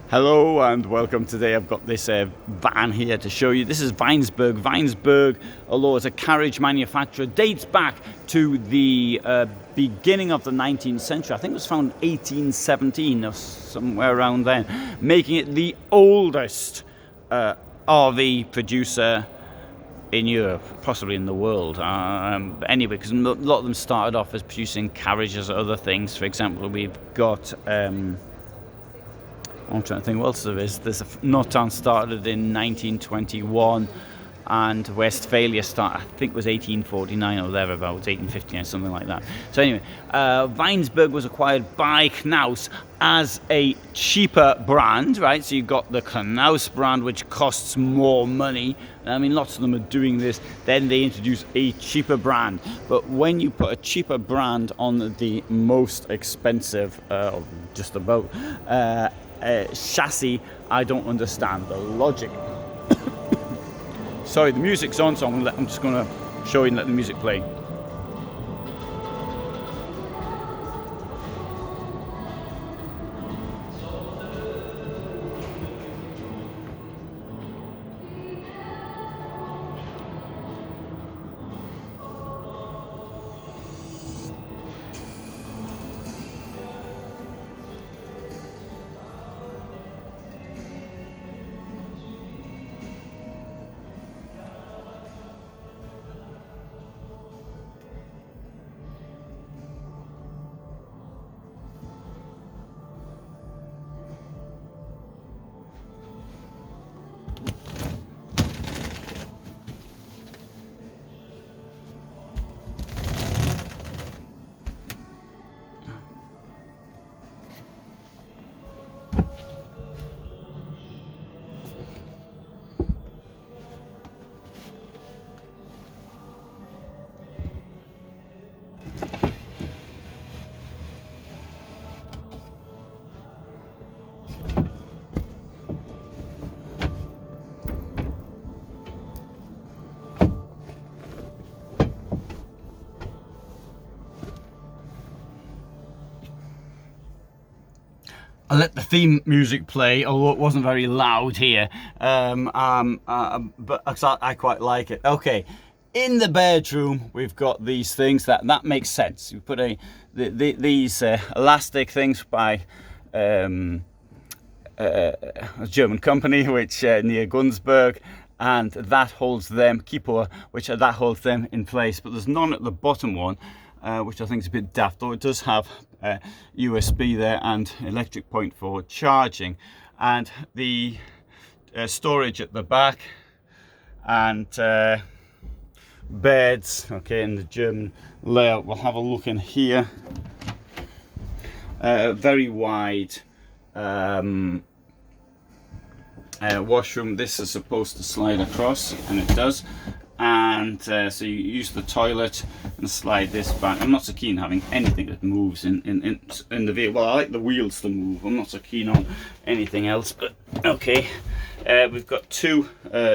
Hello and welcome. Today I've got this van here to show you. This is Weinsberg. Weinsberg, although it's a carriage manufacturer, dates back to the beginning of the 19th century. I think it was founded 1817 or somewhere around then, making it the oldest RV producer in Europe, possibly in the world. Anyway, because a lot of them started off as producing carriages or other things. For example, we've got... I'm trying to think what else there is. There's a Norton started in 1921, and Westphalia started, I think it was 1849 or thereabouts, 1859, something like that. So anyway, Weinsberg was acquired by Knaus as a cheaper brand, right? So you've got the Knaus brand, which costs more money. I mean, lots of them are doing this. Then they introduce a cheaper brand. But when you put a cheaper brand on the most expensive, just about, chassis, I don't understand the logic. Sorry, the music's on, so I'm just going to show you and let the music play. I let the theme music play, although it wasn't very loud here, but I quite like it. Okay, in the bedroom we've got these things that makes sense. You put these elastic things by a German company, which near Gunsberg, and that holds them, Kipur, that holds them in place. But there's none at the bottom one, which I think is a bit daft, though it does have USB there and electric point for charging, and the storage at the back, and beds. Okay, in the German layout, we'll have a look in here. Very wide washroom. This is supposed to slide across, and it does. And so you use the toilet and slide this back. I'm not so keen having anything that moves in the vehicle. Well, I like the wheels to move. I'm not so keen on anything else, but okay. We've got two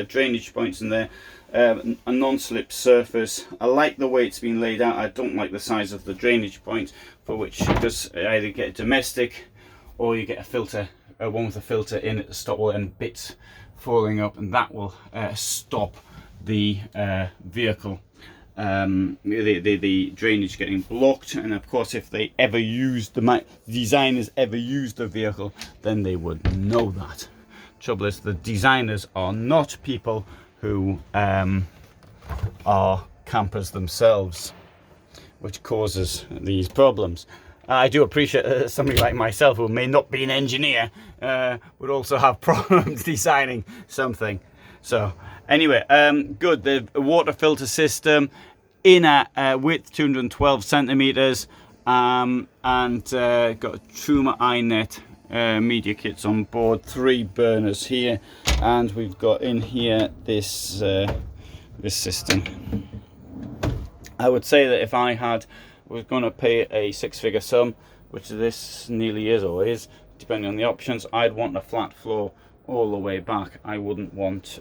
drainage points in there, a non-slip surface. I like the way it's been laid out. I don't like the size of the drainage point, for which, because either get a domestic or you get a filter, one with a filter in it to stop all them bits falling up, and that will stop the vehicle, the drainage getting blocked. And of course, if they ever used the designers ever used the vehicle, then they would know that. Trouble is, the designers are not people who are campers themselves, which causes these problems. I do appreciate somebody like myself, who may not be an engineer, would also have problems designing something. So anyway, good. The water filter system, inner width 212 centimeters, and got a Truma iNet media kits on board, 3 burners here, and we've got in here this this system. I would say that if I was going to pay a 6-figure sum, which this nearly is or is, depending on the options, I'd want a flat floor all the way back. I wouldn't want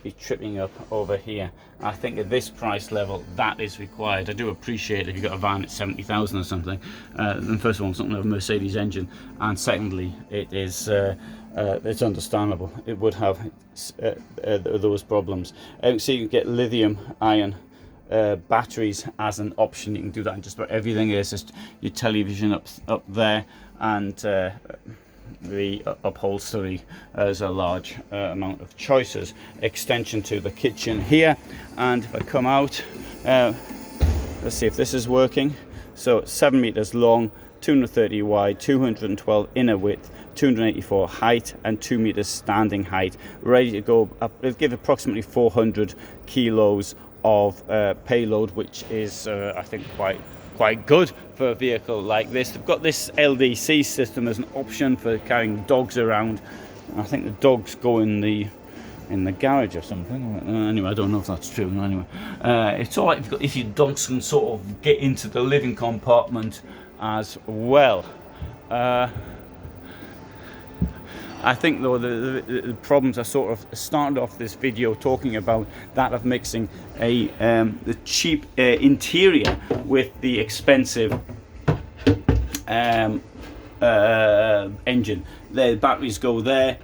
be tripping up over here. I think at this price level that is required. I do appreciate if you've got a van at 70,000 or something, and first of all, something with a Mercedes engine, and secondly, it is it's understandable. It would have those problems. So you can get lithium ion batteries as an option. You can do that in just about everything. There's just your television up there, and the upholstery. There's a large amount of choices. Extension to the kitchen here, and if I come out, let's see if this is working. So 7 meters long, 230 wide, 212 inner width, 284 height, and 2 meters standing height. Ready to go up. It'll give approximately 400 kilos of payload, which is I think quite good for a vehicle like this. They've got this LDC system as an option for carrying dogs around. I think the dogs go in the garage or something. Anyway, I don't know if that's true. Anyway, it's all right if your dogs can sort of get into the living compartment as well. I think though the problems I sort of started off this video talking about that of mixing the cheap interior with the expensive engine. The batteries go there,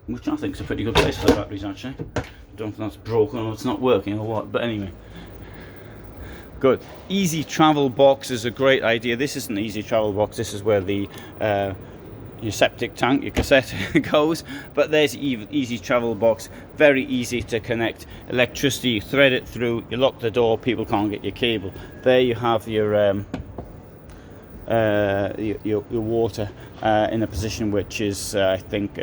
which I think is a pretty good place for the batteries actually. I don't know if that's broken or it's not working or what, but anyway. Good. Easy travel box is a great idea. This isn't an easy travel box. This is where the your septic tank, your cassette goes, but there's easy travel box, very easy to connect. Electricity, you thread it through, you lock the door, people can't get your cable. There you have your water in a position which is I think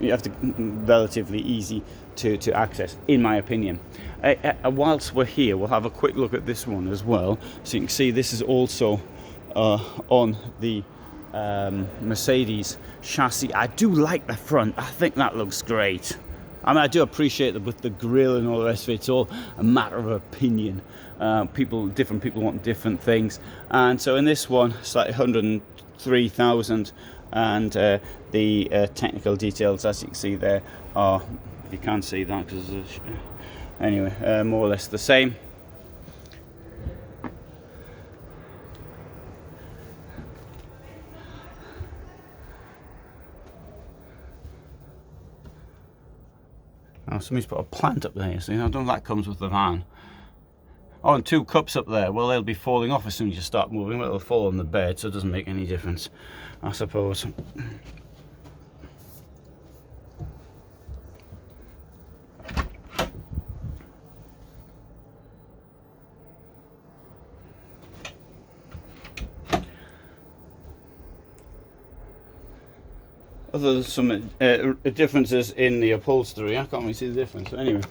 you have to relatively easy to access, in my opinion. Whilst we're here, we'll have a quick look at this one as well. So you can see this is also on the Mercedes chassis. I do like the front. I think that looks great. I mean, I do appreciate that with the grille and all the rest of it. It's all a matter of opinion. Different people want different things. And so in this one, it's like 103,000, and the technical details, as you can see there, are, if you can't see that, because anyway, more or less the same. Oh, somebody's put a plant up there, so I don't know if that comes with the van. Oh, and 2 cups up there. Well, they'll be falling off as soon as you start moving. Well, it'll fall on the bed, so it doesn't make any difference, I suppose. Other some differences in the upholstery. I can't really see the difference, but anyway.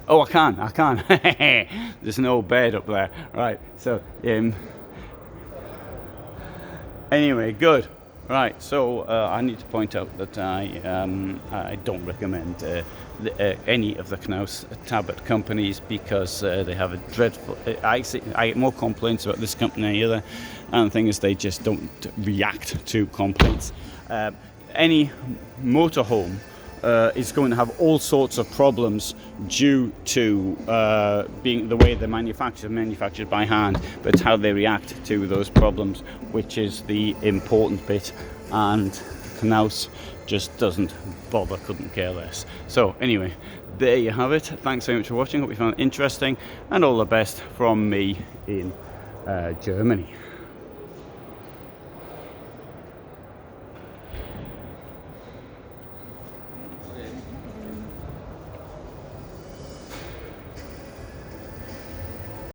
Oh, I can. There's no bed up there. Right, so anyway, good. Right, so I need to point out that I don't recommend any of the Knaus Tabbert companies, because they have a dreadful. I get more complaints about this company than any other, and the thing is, they just don't react to complaints. Any motorhome is going to have all sorts of problems due to being the way they're manufactured by hand, but it's how they react to those problems which is the important bit, and Knaus just doesn't bother, couldn't care less. So anyway, there you have it. Thanks very much for watching. Hope you found it interesting, and all the best from me in Germany.